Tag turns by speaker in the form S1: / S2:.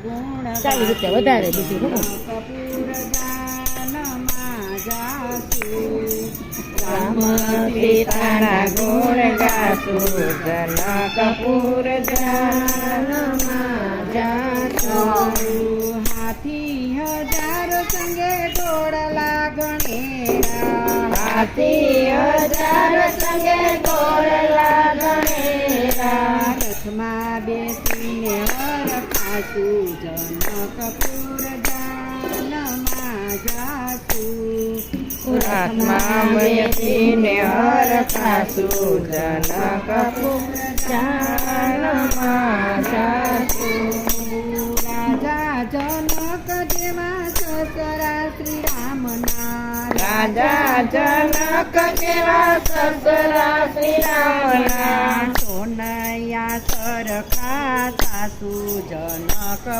S1: ચાલી રૂપિયા વધારે બીજું હું
S2: કપૂર જાનમાં જાસુ
S1: રામ સીતાના ગુણ ગાસુ જન કપૂર જાનમાં જાસુ
S2: હાથી હજાર સંગે દોડલા ગણેરા
S1: હાથી હજાર સંગે દોડલા ગણેરા
S2: રથમાં બેસીને હરખાસુ જન કપૂર જાનમાં જાસુ
S1: રાતમાં બેસીને હરખાસુ જન કપૂર જાનમાં જાસુ
S2: રાજા જનક જેવા સસરા શ્રી રામના
S1: રાજા જનક જેવા સસરા શ્રી રામના
S2: સોનૈયા સરખા સાસુ જનક